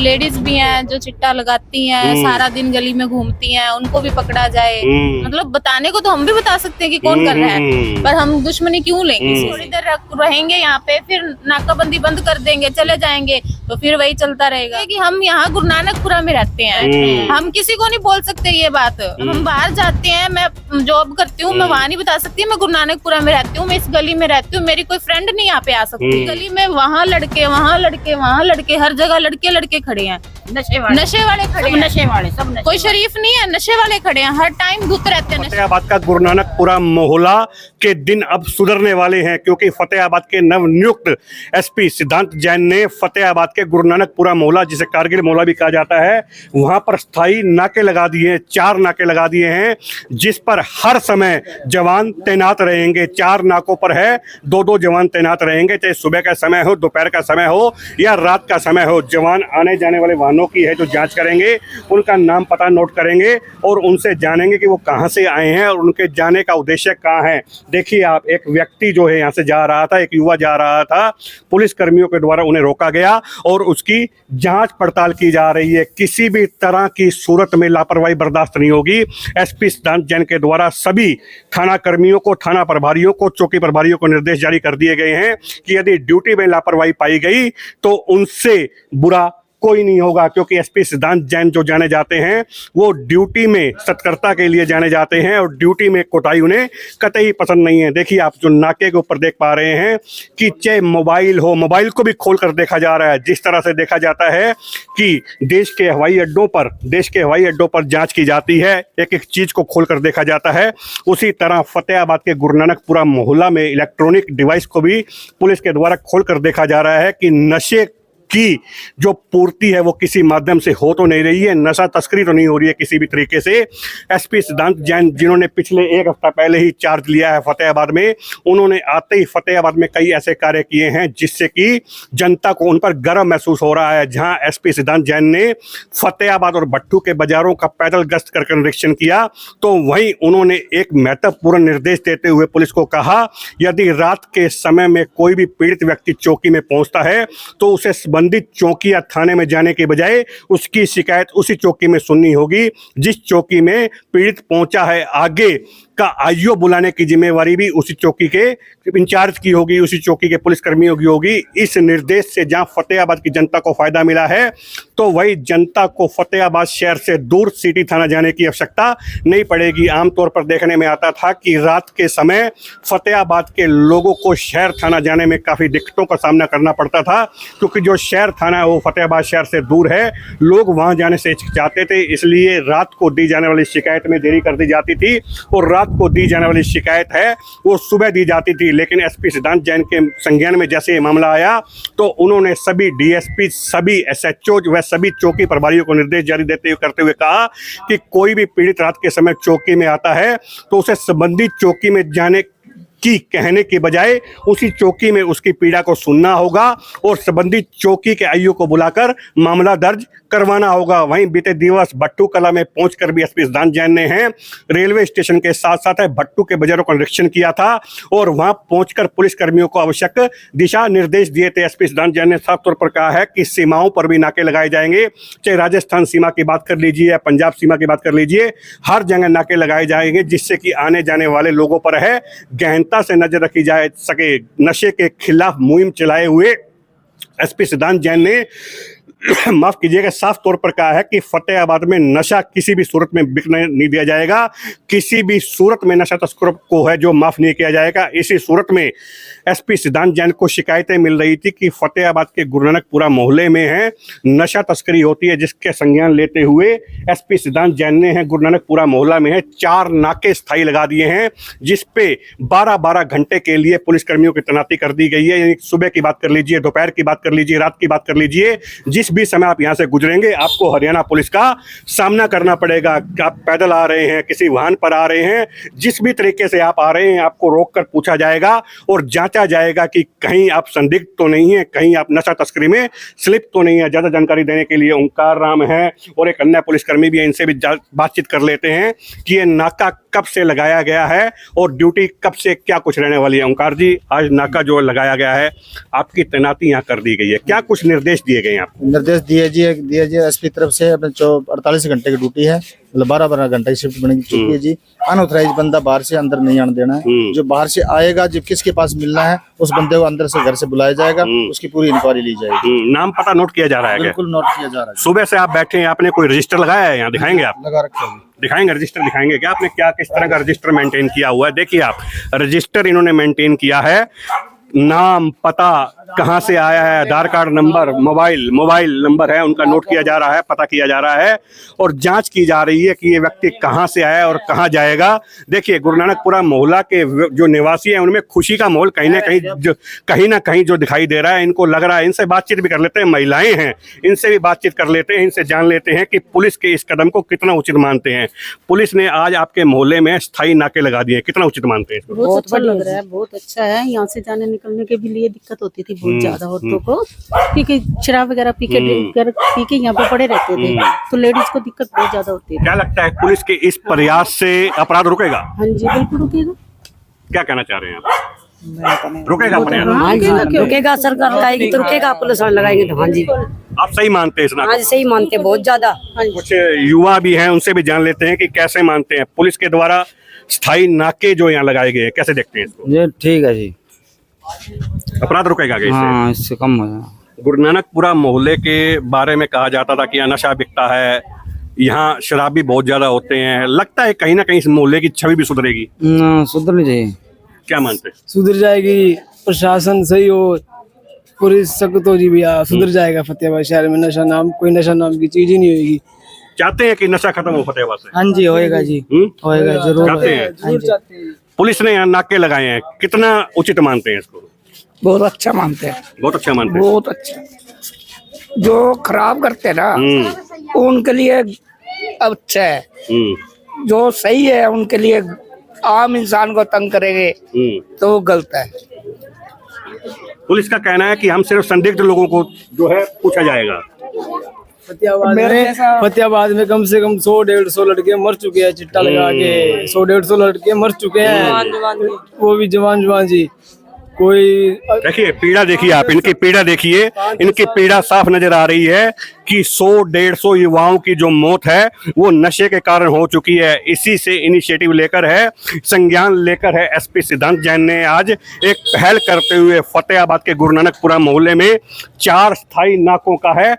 Ladies भी हैं जो चिट्टा लगाती हैं, सारा दिन गली में घूमती हैं, उनको भी पकड़ा जाए। मतलब बताने को तो हम भी बता सकते हैं कि कौन कर रहा है, पर हम दुश्मनी क्यों लेंगे। थोड़ी देर रहेंगे यहाँ पे, फिर नाकाबंदी बंद कर देंगे, चले जाएंगे, तो फिर वही चलता रहेगा कि हम यहाँ गुरु नानकपुरा में रहते हैं। हम किसी को नहीं बोल सकते ये बात। हम बाहर जाते हैं, मैं जॉब करती हूँ, मैं वहाँ नहीं बता सकती मैं गुरु नानकपुरा में रहती हूँ, मैं इस गली में रहती हूँ, मेरी कोई फ्रेंड नहीं यहाँ पे आ सकती। गली में वहाँ लड़के, वहाँ लड़के, वहाँ लड़के, हर जगह लड़के लड़के खड़े हैं। नशे वाले खड़े हैं, नशे वाले सब, कोई शरीफ नहीं है, नशे वाले खड़े हैं, हर टाइम धुत रहते हैं। फतेहाबाद का गुरु नानकपुरा मोहल्ला के दिन अब सुधरने वाले हैं, क्योंकि फतेहाबाद के नवनियुक्त एसपी सिद्धांत जैन ने फतेहाबाद के गुरु नानकपुरा मोहल्ला, जिसे कारगिल मोहल्ला भी कहा जाता है, वहां पर स्थायी नाके लगा दिए हैं। 4 नाके लगा दिए हैं, जिस पर हर समय जवान तैनात रहेंगे। 4 नाकों पर है 2-2 जवान तैनात रहेंगे, चाहे सुबह का समय हो, दोपहर का समय हो या रात का समय हो। जवान आने जाने वाले वाहनों की है जो जांच करेंगे, उनका नाम पता नोट करेंगे और उनसे जानेंगे कि वो कहां से आए हैं और उनके जाने का उद्देश्य कहां है। देखिए आप, एक व्यक्ति जो है यहां से जा रहा था, एक युवा जा रहा था, पुलिस कर्मियों के द्वारा उन्हें रोका गया और उसकी जांच पड़ताल की जा रही है। किसी भी तरह की सूरत में लापरवाही बर्दाश्त नहीं होगी। एसपी सिद्धांत जैन के द्वारा सभी थाना कर्मियों को, थाना प्रभारियों को, चौकी प्रभारियों को निर्देश जारी कर दिए गए हैं कि यदि ड्यूटी में लापरवाही पाई गई तो उनसे बुरा कोई नहीं होगा, क्योंकि एसपी सिद्धांत जैन जो जाने जाते हैं वो ड्यूटी में सत्कर्ता के लिए जाने जाते हैं और ड्यूटी में कोताही उन्हें कतई पसंद नहीं है। देखिए आप, जो नाके के ऊपर देख पा रहे हैं कि चाहे मोबाइल हो, मोबाइल को भी खोल कर देखा जा रहा है। जिस तरह से देखा जाता है कि देश के हवाई अड्डों पर जांच की जाती है, एक एक चीज को खोल कर देखा जाता है, उसी तरह फतेहाबाद के गुरु नानकपुरा मोहल्ला में इलेक्ट्रॉनिक डिवाइस को भी पुलिस के द्वारा खोल कर देखा जा रहा है कि नशे की जो पूर्ति है वो किसी माध्यम से हो तो नहीं रही है, नशा तस्करी तो नहीं हो रही है किसी भी तरीके से। एसपी सिद्धांत जैन, जिन्होंने पिछले 1 हफ्ता पहले ही चार्ज लिया है फतेहाबाद में, उन्होंने आते ही फतेहाबाद में कई ऐसे कार्य किए हैं जिससे कि जनता को उन पर गर्व महसूस हो रहा है। जहां एसपी सिद्धांत जैन ने फतेहाबाद और भट्टू के बाजारों का पैदल गश्त कर निरीक्षण किया, तो वहीं उन्होंने एक महत्वपूर्ण निर्देश देते हुए पुलिस को कहा, यदि रात के समय में कोई भी पीड़ित व्यक्ति चौकी में पहुंचता है तो उसे संबंधित चौकी या थाने में जाने के बजाय उसकी शिकायत उसी चौकी में सुननी होगी जिस चौकी में पीड़ित पहुंचा है। आगे का आईओ बुलाने की जिम्मेवारी भी उसी चौकी के इंचार्ज की होगी, उसी चौकी के पुलिस कर्मियों की होगी। इस निर्देश से जहां फतेहाबाद की जनता को फायदा मिला है, तो वही जनता को फतेहाबाद शहर से दूर सिटी थाना जाने की आवश्यकता नहीं पड़ेगी। आमतौर पर देखने में आता था कि रात के समय फतेहाबाद के लोगों को शहर थाना जाने में काफ़ी दिक्कतों का सामना करना पड़ता था, क्योंकि जो शहर थाना है वो फतेहाबाद शहर से दूर है, लोग वहां जाने से हिचकिचाते थे। इसलिए रात को दी जाने वाली शिकायत में देरी कर दी जाती थी और रात को दी जाने वाली शिकायत है वो सुबह दी जाती थी। लेकिन एसपी सिद्धांत जैन के संज्ञान में जैसे ये मामला आया, तो उन्होंने सभी डीएसपी, सभी एसएचओ व सभी चौकी प्रभारियों को निर्देश जारी करते हुए कहा कि कोई भी पीड़ित रात के समय चौकी में आता है तो उसे संबंधित चौकी में जाने की कहने के बजाय उसी चौकी में उसकी पीड़ा को सुनना होगा और संबंधित चौकी के आईओ को बुलाकर मामला दर्ज करवाना होगा। वहीं बीते दिवस भट्टू कला में पहुंचकर भी एसपी सिद्धांत जैन ने रेलवे स्टेशन के साथ साथ भट्टू के बाजारों का निरीक्षण किया था और वहां पहुंचकर पुलिस कर्मियों को आवश्यक दिशा निर्देश दिए थे। एसपी सिद्धांत जैन ने साफ तौर पर कहा है कि सीमाओं पर भी नाके लगाए जाएंगे, चाहे राजस्थान सीमा की बात कर लीजिए या पंजाब सीमा की बात कर लीजिए, हर जगह नाके लगाए जाएंगे जिससे कि आने जाने वाले लोगों पर है गहनता से नजर रखी जा सके। नशे के खिलाफ मुहिम चलाए हुए एसपी सिद्धांत जैन ने माफ कीजिएगा, साफ तौर पर कहा है कि फतेहाबाद में नशा किसी भी सूरत में बिकने नहीं दिया जाएगा, किसी भी सूरत में नशा तस्करों को है जो माफ नहीं किया जाएगा। इसी सूरत में एसपी सिद्धांत जैन को शिकायतें मिल रही थी कि फतेहाबाद के गुरु नानकपुरा मोहल्ले में है नशा तस्करी होती है, जिसके संज्ञान लेते हुए एसपी सिद्धांत जैन ने गुरु नानकपुरा मोहल्ला में 4 नाके स्थायी लगा दिए हैं, जिसपे 12-12 घंटे के लिए पुलिस कर्मियों की तैनाती कर दी गई है। सुबह की बात कर लीजिए, दोपहर की बात कर लीजिए, रात की बात कर लीजिए, जिस भी समय आप यहां से गुजरेंगे आपको हरियाणा पुलिस का सामना करना पड़ेगा। आप पैदल आ रहे हैं, किसी वाहन पर आ रहे हैं, जिस भी तरीके से आप आ रहे हैं आपको रोककर पूछा जाएगा और जांचा जाएगा कि कहीं आप संदिग्ध तो नहीं है, कहीं आप नशा तस्करी में स्लिप तो नहीं है। ज्यादा जानकारी देने के लिए ओंकार राम है और एक अन्य पुलिसकर्मी भी है, इनसे भी बातचीत कर लेते हैं कि ये नाका कब से लगाया गया है और ड्यूटी कब से क्या कुछ रहने वाली है। ओंकार जी, आज नाका जो लगाया गया है, आपकी तैनाती यहाँ कर दी गई है, क्या कुछ निर्देश दिए गए हैं आपको? निर्देश दिए जी एसपी तरफ से। अपने 48 घंटे की ड्यूटी है, मतलब 12 घंटे की शिफ्ट बन चुकी है जी। अनऑथराइज बंदा बाहर से अंदर नहीं आने देना है। जो बाहर से आएगा, जब किसके पास मिलना है, उस बंदे को अंदर से घर से बुलाया जाएगा, उसकी पूरी इंक्वायरी ली जाएगी। नाम पता नोट किया जा रहा है क्या? बिल्कुल नोट किया जा रहा है। सुबह से आप बैठे हैं, आपने कोई रजिस्टर लगाया है यहाँ? दिखाएंगे आप? लगा रखा है। दिखाएंगे, रजिस्टर दिखाएंगे क्या? आपने क्या किस तरह का रजिस्टर मेंटेन किया हुआ है? देखिए आप, रजिस्टर इन्होंने मेंटेन किया है। नाम, पता, कहाँ से आया है, आधार कार्ड नंबर, मोबाइल नंबर है उनका नोट किया जा रहा है, पता किया जा रहा है और जांच की जा रही है कि ये व्यक्ति कहाँ से आया और कहाँ जाएगा। देखिए, गुरु नानकपुरा मोहल्ला के जो निवासी हैं उनमें खुशी का माहौल कहीं ना कहीं जो दिखाई दे रहा है। इनको लग रहा है, इनसे बातचीत भी कर लेते हैं, महिलाएं हैं, इनसे भी बातचीत कर लेते हैं, इनसे जान लेते हैं कि पुलिस के इस कदम को कितना उचित मानते हैं। पुलिस ने आज आपके मोहल्ले में स्थायी नाके लगा दिए, कितना उचित मानते हैं? बहुत अच्छा लग रहा है, बहुत अच्छा है। यहाँ से जाने निकलने के भी लिए दिक्कत होती थी बहुत ज्यादा औरतों को, क्योंकि शराब वगैरह पी के यहाँ पे पड़े रहते थे, तो लेडीज को दिक्कत बहुत ज्यादा होती है। क्या लगता है पुलिस के इस प्रयास से अपराध रुकेगा? हाँ जी, बिल्कुल रुकेगा। क्या कहना चाह रहे हैं आप? रुकेगा अपराध? हाँ जी, रुकेगा। सरकार लगाएगी तो रुकेगा, पुलिस वाले लगाएंगे तो। हाँ जी, आप सही मानते हैं इस नाक? हाँ जी, सही मानते हैं, बहुत ज्यादा। कुछ युवा भी हैं, उनसे भी जान लेते हैं कि कैसे मानते हैं पुलिस के द्वारा स्थायी नाके जो यहाँ लगाए गए हैं, कैसे देखते हैं इसको? ये ठीक है जी, अपराध रुकेगा क्या इससे? हाँ, इससे कम हो जाएगा। गुरु नानकपुरा मोहल्ले के बारे में कहा जाता था कि यहाँ नशा बिकता है, यहाँ शराबी बहुत ज्यादा होते हैं। लगता है कहीं ना कहीं इस मोहल्ले की छवि भी सुधरेगी? सुधरनी चाहिए। क्या मानते हैं? सुधर जाएगी, प्रशासन सही हो, पुलिस सख्त हो जी भैया, सुधर जाएगा फतेहाबाद शहर में। कोई नशा नाम की चीज ही नहीं होगी। चाहते हैं कि नशा खत्म हो फतेहाबाद से? हाँ जी, होएगा जी, होएगा जरूर। चाहते हैं? जरूर चाहते हैं। पुलिस ने यहाँ नाके लगाए हैं, कितना उचित मानते हैं इसको? बहुत अच्छा मानते हैं, बहुत अच्छा मानते हैं। बहुत अच्छा। जो खराब करते हैं ना, उनके लिए अच्छा है। जो सही है उनके लिए, आम इंसान को तंग करेंगे तो वो गलत है। पुलिस का कहना है कि हम सिर्फ संदिग्ध लोगों को जो है पूछा जाएगा। फतेहाबाद में कम से कम 100-150 लड़के मर चुके हैं चिट्टा लगा के। 100-150 लड़के मर चुके हैं, वो भी जवान जी। कोई देखिए, पीड़ा देखिए आप, इनकी पीड़ा देखिए, इनकी पीड़ा साफ नजर आ रही है कि 100-150 युवाओं की जो मौत है वो नशे के कारण हो चुकी है। इसी से इनिशिएटिव लेकर है, संज्ञान लेकर है, एसपी सिद्धांत जैन ने आज एक पहल करते हुए फतेहाबाद के गुरु नानकपुरा मोहल्ले में 4 स्थायी नाकों का है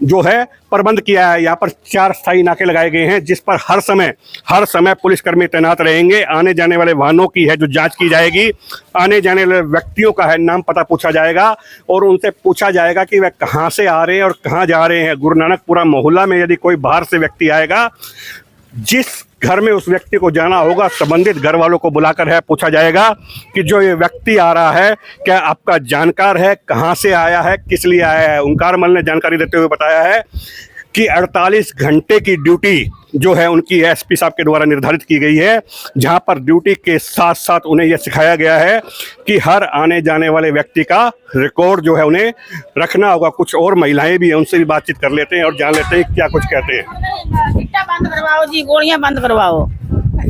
जो है प्रबंध किया है। यहाँ पर 4 स्थायी नाके लगाए गए हैं, जिस पर हर समय पुलिसकर्मी तैनात रहेंगे। आने जाने वाले वाहनों की है जो जांच की जाएगी, आने जाने वाले व्यक्तियों का है नाम पता पूछा जाएगा और उनसे पूछा जाएगा कि वह कहाँ से आ रहे हैं और कहाँ जा रहे हैं। गुरु नानकपुरा मोहल्ला में यदि कोई बाहर से व्यक्ति आएगा, जिस घर में उस व्यक्ति को जाना होगा, संबंधित घर वालों को बुलाकर है पूछा जाएगा कि जो ये व्यक्ति आ रहा है क्या आपका जानकार है, कहाँ से आया है, किस लिए आया है। ओंकार मल ने जानकारी देते हुए बताया है कि 48 घंटे की ड्यूटी जो है उनकी एसपी साहब के द्वारा निर्धारित की गई है, जहां पर ड्यूटी के साथ साथ उन्हें यह सिखाया गया है कि हर आने जाने वाले व्यक्ति का रिकॉर्ड जो है उन्हें रखना होगा। कुछ और महिलाएं भी हैं, उनसे भी बातचीत कर लेते हैं और जान लेते हैं क्या कुछ कहते हैं। चिट्टा बंद करवाओ जी, गोलियां बंद करवाओ।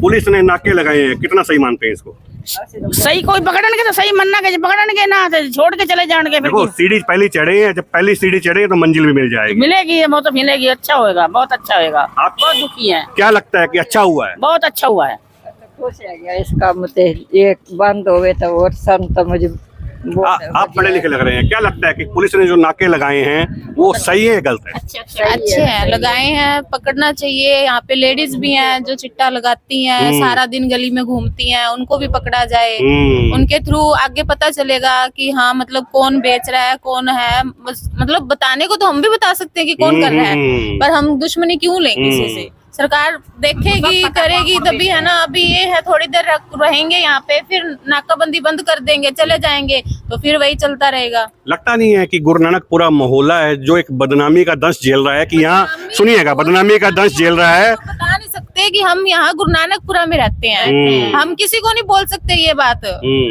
पुलिस ने नाके लगाए हैं, कितना सही मानते हैं इसको? सही कोई पकड़नगे तो सही मनना के, पकड़नगे ना तो छोड़ के चले जाएंगे। देखो, सीढ़ी पहली चढ़े हैं, जब पहली सीढ़ी चढ़े तो मंजिल भी मिल जाएगी। मिलेगी, वो तो मिलेगी। अच्छा होएगा, बहुत अच्छा होएगा। आप बहुत दुखी हैं। क्या लगता है कि अच्छा हुआ है? बहुत अच्छा हुआ है। खुश है गया इसका मतलब, ये बंद हो गए तो और संत मुझे आप पढ़े लिखे लग रहे हैं। क्या लगता है कि पुलिस ने जो नाके लगाए हैं वो सही है गलत है? अच्छे हैं, लगाए हैं, पकड़ना चाहिए। यहाँ पे लेडीज भी हैं जो चिट्टा लगाती हैं, सारा दिन गली में घूमती हैं, उनको भी पकड़ा जाए। उनके थ्रू आगे पता चलेगा कि हाँ मतलब कौन बेच रहा है, कौन है। मतलब बताने को तो हम भी बता सकते हैं कि कौन कर रहा है, पर हम दुश्मनी क्यों लें किसी से। सरकार देखेगी, करेगी तभी है ना। अभी ये है थोड़ी देर रहेंगे यहाँ पे, फिर नाकाबंदी बंद कर देंगे, चले जाएंगे, तो फिर वही चलता रहेगा। लगता नहीं है कि गुरु नानकपुरा मोहल्ला है जो एक बदनामी का दंश झेल रहा है कि यहाँ, सुनिएगा, बदनामी का दंश झेल रहा है। बता नहीं सकते कि हम यहाँ गुरु नानकपुरा में रहते हैं, हम किसी को नहीं बोल सकते ये बात।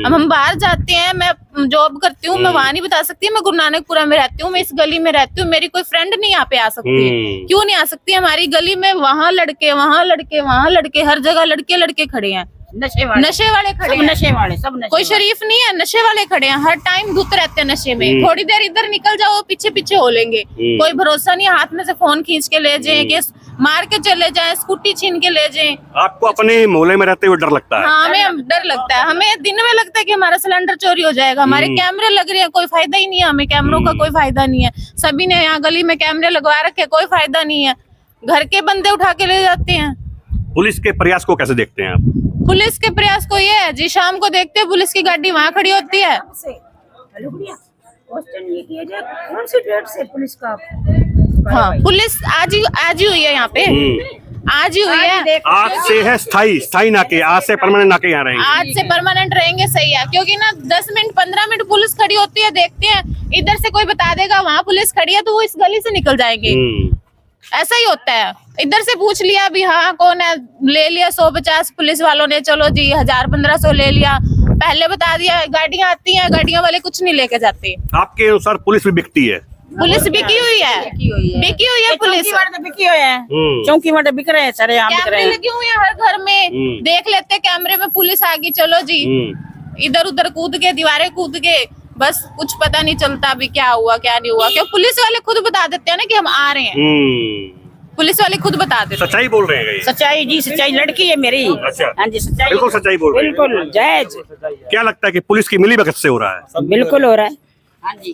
हम बाहर जाते हैं, मैं जॉब करती हूँ, मैं वहाँ नहीं बता सकती मैं गुरु नानकपुरा में रहती हूँ, मैं इस गली में रहती हूँ। मेरी कोई फ्रेंड नहीं यहाँ पे आ सकती। क्यों नहीं आ सकती? हमारी गली में वहाँ लड़के, वहाँ लड़के, वहाँ लड़के, हर जगह लड़के खड़े हैं। नशे वाले खड़े सब हैं। नशे वाले सब नशे कोई वाले। शरीफ नहीं है, नशे वाले खड़े हैं, हर टाइम धुत रहते हैं नशे में। थोड़ी देर इधर निकल जाओ, पीछे पीछे हो लेंगे, कोई भरोसा नहीं, हाथ में से फोन खींच के ले जाए, केस मार के चले जाए, स्कूटी छीन के ले जाए। आपको अपने मोहल्ले में रहते हुए डर लगता है? हाँ, हमें डर लगता है, हमें दिन में लगता है कि हमारा सिलेंडर चोरी हो जाएगा, हमारे कैमरे लग रहे हैं, कोई फायदा ही नहीं है, हमें कैमरों का कोई फायदा नहीं है। सभी ने यहाँ गली में कैमरे लगवा रखे, कोई फायदा नहीं है, घर के बंदे उठा के ले जाते हैं। पुलिस के प्रयास को कैसे देखते हैं आप? पुलिस के प्रयास को ये है जी, शाम को देखते हैं पुलिस की गाड़ी वहाँ खड़ी होती है। क्वेश्चन ये किया जाए कौन सी डेट से पुलिस का हाँ, पुलिस आज ही हुई है यहाँ पे, आज ही हुई है। आज से है स्थाई नाके, आज से परमानेंट नाके यहाँ रहेंगे। आज से परमानेंट रहेंगे, सही है, क्योंकि ना 10 मिनट 15 मिनट पुलिस खड़ी होती है, देखते हैं, इधर से कोई बता देगा वहाँ पुलिस खड़ी है तो वो इस गली से निकल जाएंगे। ऐसा ही होता है, इधर से पूछ लिया भी हाँ कौन है, ले लिया 150 पुलिस वालों ने, चलो जी 1000-1500 ले लिया, पहले बता दिया। गाड़ियाँ आती हैं, गाड़ियाँ वाले कुछ नहीं लेके जाते। आपके अनुसार पुलिस भी बिकती है? पुलिस बिकी हुई है, बिकी हुई है पुलिस। बिकी हुए हैं, चौकी वाले बिक रहे हैं, सारे यहाँ बिक रहे कैमरे हैं। लगे हुए हैं हर घर में, देख लेते हैं कैमरे में पुलिस आ गई, चलो जी इधर उधर कूद के, दीवारें कूद के, बस कुछ पता नहीं चलता अभी क्या हुआ क्या नहीं हुआ, क्यों पुलिस वाले खुद बता देते हैं ना कि हम आ रहे हैं। पुलिस वाले खुद बता देते हैं। सच्चाई बोल रहे हैं ये? सच्चाई जी, सच्चाई लड़की है मेरी। अच्छा। हाँ जी, सच्चाई बिल्कुल सच्चाई बोल रहे हैं। बिल्कुल जायज। क्या लगता है कि पुलिस की मिलीभगत से हो रहा है? बिल्कुल हो रहा है। हाँ जी,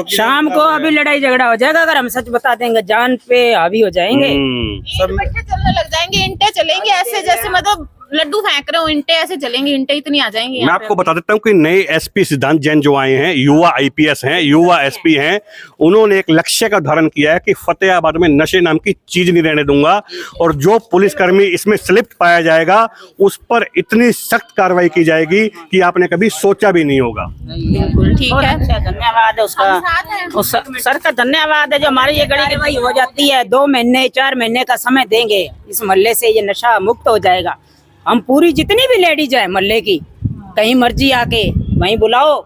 शाम को अभी लड़ाई झगड़ा हो जाएगा, अगर हम सच बता देंगे जान पे हावी हो जाएंगे। ईंट भट्टे चलने लग जाएंगे, इंटे चलेंगे ऐसे जैसे मतलब लड्डू फेंक रहे हो, इंटे ऐसे चलेंगे, इंटे इतनी आ जाएंगी। मैं यहाँ आपको पे बता देता हूँ कि नए एसपी सिद्धांत जैन जो आए हैं, युवा आईपीएस हैं, युवा एसपी हैं, उन्होंने एक लक्ष्य का धारण किया है कि फतेहाबाद में नशे नाम की चीज नहीं रहने दूंगा, और जो पुलिसकर्मी इसमें स्लिप्ट पाया जाएगा उस पर इतनी सख्त कार्रवाई की जाएगी कि आपने कभी सोचा भी नहीं होगा। बिल्कुल ठीक है, धन्यवाद है उसका, हम साथ हैं। उस सर का धन्यवाद है जो हमारी ये गड़ी की हो जाती है। 2 महीने 4 महीने का समय देंगे, इस मोहल्ले से ये नशा मुक्त हो जाएगा। हम पूरी जितनी भी लेडीज है मोहल्ले की, कहीं मर्जी आके वहीं बुलाओ,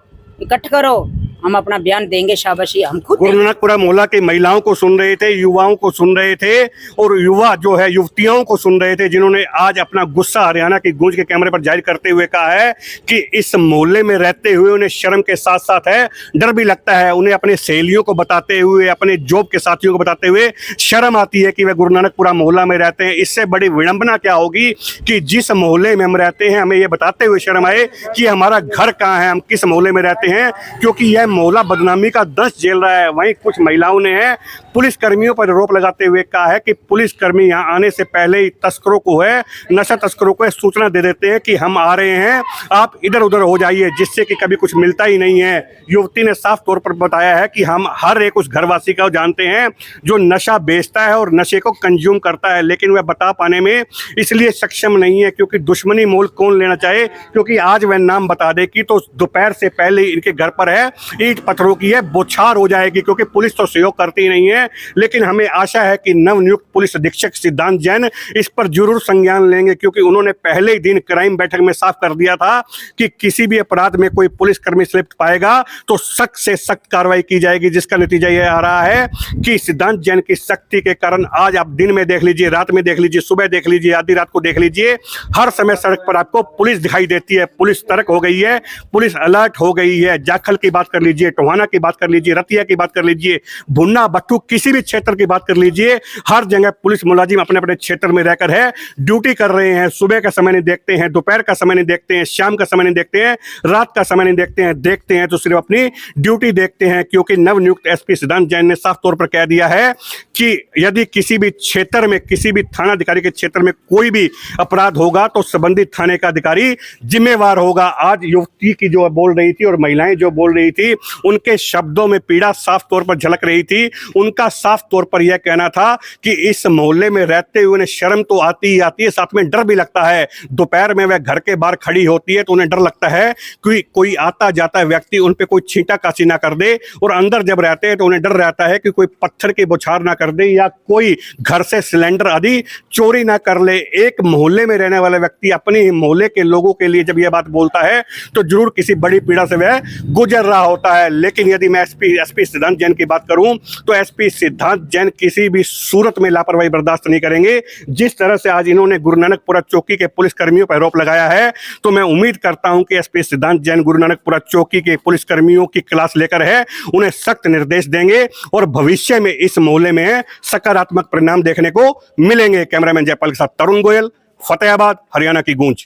इकट्ठ करो, हम अपना बयान देंगे, शाबाशी हम खुद देंगे। गुरुनानकपुरा मोहल्ला के महिलाओं को सुन रहे थे, युवाओं को सुन रहे थे, और युवा जो है युवतियों को सुन रहे थे, जिन्होंने आज अपना गुस्सा हरियाणा की गूंज के कैमरे पर जाहिर करते हुए कहा है कि इस मोहल्ले में रहते हुए उन्हें शर्म के साथ साथ है डर भी लगता है। उन्हें अपने सहेलियों को बताते हुए, अपने जॉब के साथियों को बताते हुए शर्म आती है कि वे गुरुनानकपुरा मोहल्ला में रहते हैं। इससे बड़ी विडंबना क्या होगी कि जिस मोहल्ले में हम रहते हैं हमें ये बताते हुए शर्म आए कि हमारा घर कहाँ है, हम किस मोहल्ले में रहते हैं, क्योंकि यह मोहल्ला बदनामी का दंश झेल रहा है। वहीं कुछ महिलाओं ने है पुलिस कर्मियों पर आरोप लगाते हुए कहा है कि पुलिस कर्मी यहाँ आने से पहले ही तस्करों को है, नशा तस्करों को सूचना दे देते हैं कि हम आ रहे हैं, आप इधर उधर हो जाइए, जिससे कि कभी कुछ मिलता ही नहीं है। युवती ने साफ तौर पर बताया है कि हम हर एक उस घरवासी को जानते हैं जो नशा बेचता है और नशे को कंज्यूम करता है, लेकिन वह बता पाने में इसलिए सक्षम नहीं है क्योंकि दुश्मनी मोल कौन लेना चाहे, क्योंकि आज वह नाम बता दे कि तो दोपहर से पहले इनके घर पर है ईंट पत्थरों की है बौछार हो जाएगी, क्योंकि पुलिस तो सहयोग करती नहीं है। लेकिन हमें आशा है कि नवनियुक्त पुलिस अधीक्षक सिद्धांत जैन इस पर जरूर संज्ञान लेंगे, क्योंकि उन्होंने पहले ही दिन क्राइम बैठक में साफ कर दिया था कि किसी भी अपराध में कोई पुलिसकर्मी स्लिप्ट पाएगा तो सख्त से सख्त कार्रवाई की जाएगी, जिसका नतीजा यह आ रहा है कि सिद्धांत जैन की सख्ती के कारण आज आप दिन में देख लीजिए, रात में देख लीजिए, सुबह देख लीजिए, आधी रात को देख लीजिए, हर समय सड़क पर आपको पुलिस दिखाई देती है। पुलिस सतर्क हो गई है, पुलिस अलर्ट हो गई है। जाखल की बात कर लीजिए, टोहाना की बात कर लीजिए, रतिया की बात कर लीजिए, भुन्ना बट्टू किसी भी क्षेत्र की बात कर लीजिए, हर जगह पुलिस मुलाजिम अपने अपने क्षेत्र में रहकर है ड्यूटी कर रहे हैं। सुबह का समय नहीं देखते हैं, दोपहर का समय नहीं देखते हैं, शाम का समय नहीं देखते हैं, रात का समय नहीं देखते हैं तो सिर्फ अपनी ड्यूटी देखते हैं, क्योंकि नवनियुक्त एसपी सिद्धांत जैन ने साफ तौर पर कह दिया है कि यदि किसी भी क्षेत्र में, किसी भी थाना अधिकारी के क्षेत्र में कोई भी अपराध होगा तो संबंधित थाने का अधिकारी जिम्मेवार होगा। आज युवती की जो बोल रही थी और महिलाएं जो बोल रही थी, उनके शब्दों में पीड़ा साफ तौर पर झलक रही थी। उनका साफ तौर पर यह कहना था कि इस मोहल्ले में रहते हुए उन्हें शर्म तो आती ही आती है, साथ में डर भी लगता है। दोपहर में वह घर के बाहर खड़ी होती है तो उन्हें डर लगता है कि कोई आता जाता व्यक्ति उन पे कोई छींटा कासी ना कर दे, और अंदर जब रहते हैं तो उन्हें डर रहता है कि कोई पत्थर की बौछार ना कर दे या कोई घर से सिलेंडर आदि चोरी ना कर ले। एक मोहल्ले में रहने वाला व्यक्ति अपने ही मोहल्ले के लोगों के लिए जब यह बात बोलता है तो जरूर किसी बड़ी पीड़ा से वह गुजर रहा होता होता है। लेकिन यदि मैं एसपी सिद्धांत जैन की बात करूं तो एसपी सिद्धांत जैन किसी भी सूरत में लापरवाही बर्दाश्त नहीं करेंगे। जिस तरह से आज इन्होंने गुरु नानकपुरा चौकी के पुलिस कर्मियों पर आरोप लगाया है, तो मैं उम्मीद करता हूं कि एसपी सिद्धांत जैन गुरु नानकपुरा चौकी के पुलिस कर्मियों की क्लास लेकर है, उन्हें सख्त निर्देश देंगे और भविष्य में इस मोहल्ले में सकारात्मक परिणाम देखने को मिलेंगे। कैमरामैन जयपाल के साथ तरुण गोयल, फतेहाबाद, हरियाणा की गूंज।